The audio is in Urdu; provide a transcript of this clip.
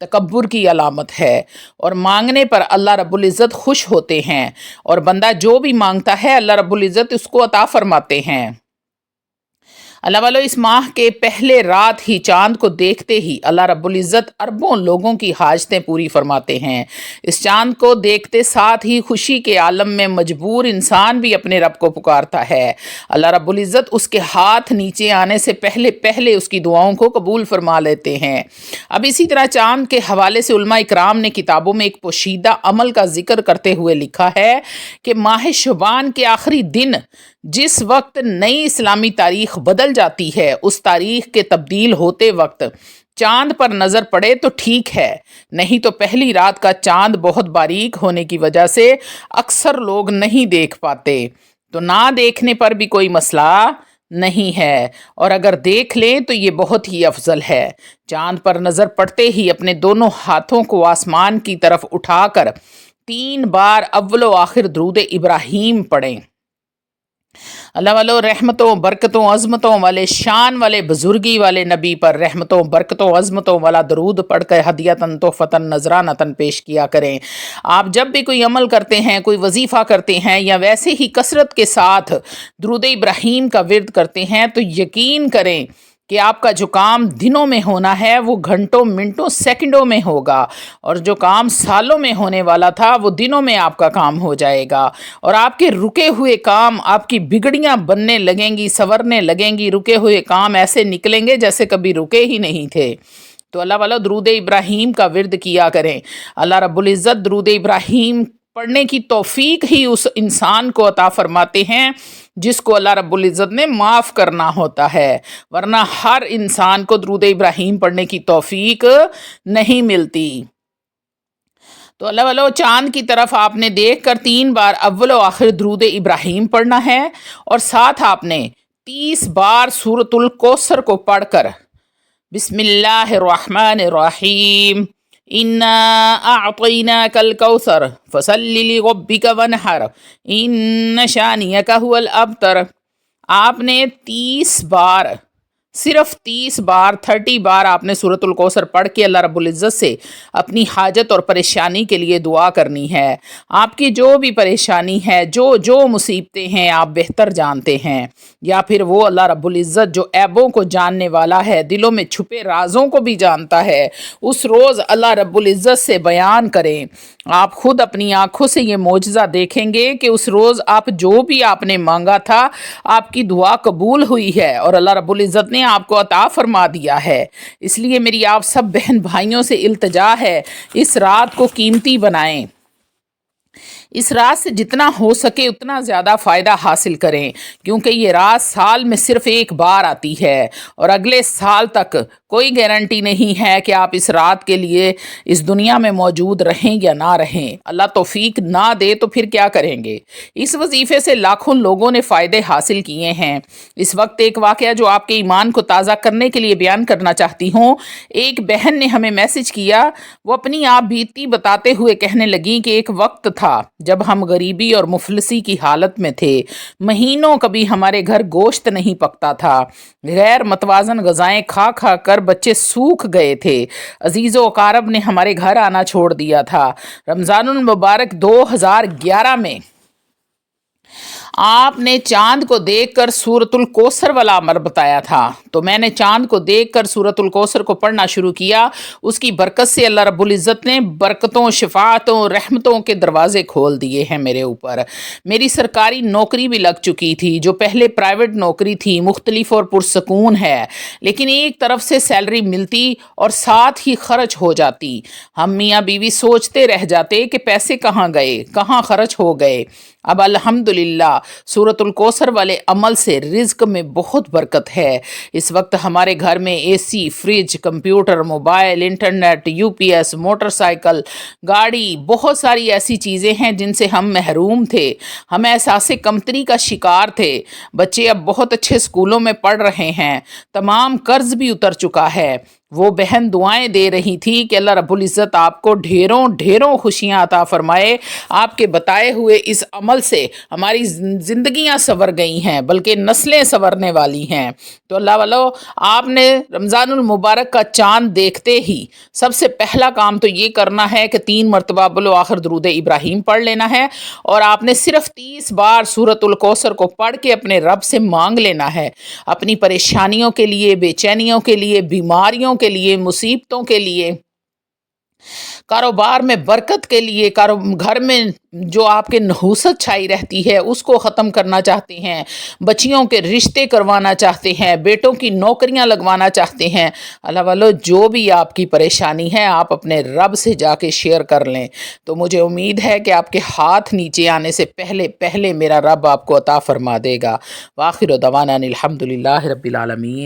تکبر کی علامت ہے، اور مانگنے پر اللہ رب العزت خوش ہوتے ہیں، اور بندہ جو بھی مانگتا ہے اللہ رب العزت اس کو عطا فرماتے ہیں۔ اللہ والو، اس ماہ کے پہلے رات ہی چاند کو دیکھتے ہی اللہ رب العزت اربوں لوگوں کی حاجتیں پوری فرماتے ہیں۔ اس چاند کو دیکھتے ساتھ ہی خوشی کے عالم میں مجبور انسان بھی اپنے رب کو پکارتا ہے۔ اللہ رب العزت اس کے ہاتھ نیچے آنے سے پہلے اس کی دعاؤں کو قبول فرما لیتے ہیں۔ اب اسی طرح چاند کے حوالے سے علماء اکرام نے کتابوں میں ایک پوشیدہ عمل کا ذکر کرتے ہوئے لکھا ہے کہ ماہ شعبان کے آخری دن جس وقت نئی اسلامی تاریخ بدل جاتی ہے، اس تاریخ کے تبدیل ہوتے وقت چاند پر نظر پڑے تو ٹھیک ہے، نہیں تو پہلی رات کا چاند بہت باریک ہونے کی وجہ سے اکثر لوگ نہیں دیکھ پاتے، تو نہ دیکھنے پر بھی کوئی مسئلہ نہیں ہے، اور اگر دیکھ لیں تو یہ بہت ہی افضل ہے۔ چاند پر نظر پڑتے ہی اپنے دونوں ہاتھوں کو آسمان کی طرف اٹھا کر 3 بار اول و آخر درود ابراہیم پڑھیں۔ اللہ والو، رحمتوں برکتوں عظمتوں والے شان والے بزرگی والے نبی پر رحمتوں برکتوں عظمتوں والا درود پڑھ کر ہدیتاً تحفتاً نذرانتاً پیش کیا کریں۔ آپ جب بھی کوئی عمل کرتے ہیں، کوئی وظیفہ کرتے ہیں، یا ویسے ہی کثرت کے ساتھ درود ابراہیم کا ورد کرتے ہیں تو یقین کریں کہ آپ کا جو کام دنوں میں ہونا ہے وہ گھنٹوں منٹوں سیکنڈوں میں ہوگا، اور جو کام سالوں میں ہونے والا تھا وہ دنوں میں آپ کا کام ہو جائے گا، اور آپ کے رکے ہوئے کام آپ کی بگڑیاں بننے لگیں گی، سنورنے لگیں گی، رکے ہوئے کام ایسے نکلیں گے جیسے کبھی رکے ہی نہیں تھے۔ تو اللہ والا، درود ابراہیم کا ورد کیا کریں۔ اللہ رب العزت درود ابراہیم پڑھنے کی توفیق ہی اس انسان کو عطا فرماتے ہیں جس کو اللہ رب العزت نے معاف کرنا ہوتا ہے، ورنہ ہر انسان کو درود ابراہیم پڑھنے کی توفیق نہیں ملتی۔ تو اللہ والو، چاند کی طرف آپ نے دیکھ کر 3 بار اول و آخر درود ابراہیم پڑھنا ہے، اور ساتھ آپ نے 30 بار سورۃ الکوثر کو پڑھ کر بسم اللہ الرحمن الرحیم انا اعطیناک الکوثر فصل لربک وانحر ان شانئک هو الابتر، آپ نے 30 بار، صرف 30 بار 30 بار آپ نے سورۃ الکوثر پڑھ کے اللہ رب العزت سے اپنی حاجت اور پریشانی کے لیے دعا کرنی ہے۔ آپ کی جو بھی پریشانی ہے، جو مصیبتیں ہیں آپ بہتر جانتے ہیں، یا پھر وہ اللہ رب العزت جو عیبوں کو جاننے والا ہے، دلوں میں چھپے رازوں کو بھی جانتا ہے، اس روز اللہ رب العزت سے بیان کریں۔ آپ خود اپنی آنکھوں سے یہ معجزہ دیکھیں گے کہ اس روز آپ جو بھی آپ نے مانگا تھا آپ کی دعا قبول ہوئی ہے، اور اللہ رب العزت نے آپ کو عطا فرما دیا ہے۔ اس لیے میری آپ سب بہن بھائیوں سے التجا ہے، اس رات کو قیمتی بنائیں، اس رات سے جتنا ہو سکے اتنا زیادہ فائدہ حاصل کریں، کیونکہ یہ رات سال میں صرف ایک بار آتی ہے، اور اگلے سال تک کوئی گارنٹی نہیں ہے کہ آپ اس رات کے لیے اس دنیا میں موجود رہیں یا نہ رہیں۔ اللہ توفیق نہ دے تو پھر کیا کریں گے۔ اس وظیفے سے لاکھوں لوگوں نے فائدے حاصل کیے ہیں۔ اس وقت ایک واقعہ جو آپ کے ایمان کو تازہ کرنے کے لیے بیان کرنا چاہتی ہوں۔ ایک بہن نے ہمیں میسج کیا، وہ اپنی آپ بیتی بتاتے ہوئے کہنے لگی کہ ایک وقت تھا جب ہم غریبی اور مفلسی کی حالت میں تھے، مہینوں کبھی ہمارے گھر گوشت نہیں پکتا تھا، غیر متوازن غذائیں کھا کھا کر بچے سوکھ گئے تھے، عزیز و اقارب نے ہمارے گھر آنا چھوڑ دیا تھا۔ رمضان المبارک 2011 میں آپ نے چاند کو دیکھ کر سورۃ الکوثر والا امر بتایا تھا، تو میں نے چاند کو دیکھ کر سورۃ الکوثر کو پڑھنا شروع کیا۔ اس کی برکت سے اللہ رب العزت نے برکتوں، شفاعتوں، رحمتوں کے دروازے کھول دیے ہیں میرے اوپر۔ میری سرکاری نوکری بھی لگ چکی تھی، جو پہلے پرائیویٹ نوکری تھی، مختلف اور پرسکون ہے، لیکن ایک طرف سے سیلری ملتی اور ساتھ ہی خرچ ہو جاتی۔ ہم میاں بیوی سوچتے رہ جاتے کہ پیسے کہاں گئے، کہاں خرچ ہو گئے۔ اب الحمدللہ سورۃ الکوثر والے عمل سے رزق میں بہت برکت ہے۔ اس وقت ہمارے گھر میں A C, fridge, computer, mobile, internet, U P S, motorcycle, گاڑی، بہت ساری ایسی چیزیں ہیں جن سے ہم محروم تھے۔ ہم احساس کمتری کا شکار تھے۔ بچے اب بہت اچھے اسکولوں میں پڑھ رہے ہیں، تمام قرض بھی اتر چکا ہے۔ وہ بہن دعائیں دے رہی تھی کہ اللہ رب العزت آپ کو ڈھیروں ڈھیروں خوشیاں عطا فرمائے، آپ کے بتائے ہوئے اس عمل سے ہماری زندگیاں سنور گئی ہیں بلکہ نسلیں سنورنے والی ہیں۔ تو اللہ والو، آپ نے رمضان المبارک کا چاند دیکھتے ہی سب سے پہلا کام تو یہ کرنا ہے کہ 3 مرتبہ بالآخر درود ابراہیم پڑھ لینا ہے، اور آپ نے صرف 30 بار سورۃ الکوثر کو پڑھ کے اپنے رب سے مانگ لینا ہے، اپنی پریشانیوں کے لیے، بے چینیوں کے لیے، بیماریوں کے لیے، مصیبتوں کے لیے، کاروبار میں برکت کے لیے، گھر میں جو آپ کے نحوست چھائی رہتی ہے اس کو ختم کرنا چاہتے ہیں، بچیوں کے رشتے کروانا چاہتے ہیں، بیٹوں کی نوکریاں لگوانا چاہتے ہیں، اللہ والو جو بھی آپ کی پریشانی ہے آپ اپنے رب سے جا کے شیئر کر لیں، تو مجھے امید ہے کہ آپ کے ہاتھ نیچے آنے سے پہلے پہلے میرا رب آپ کو عطا فرما دے گا۔ وآخر دعوانا الحمدللہ رب العالمین۔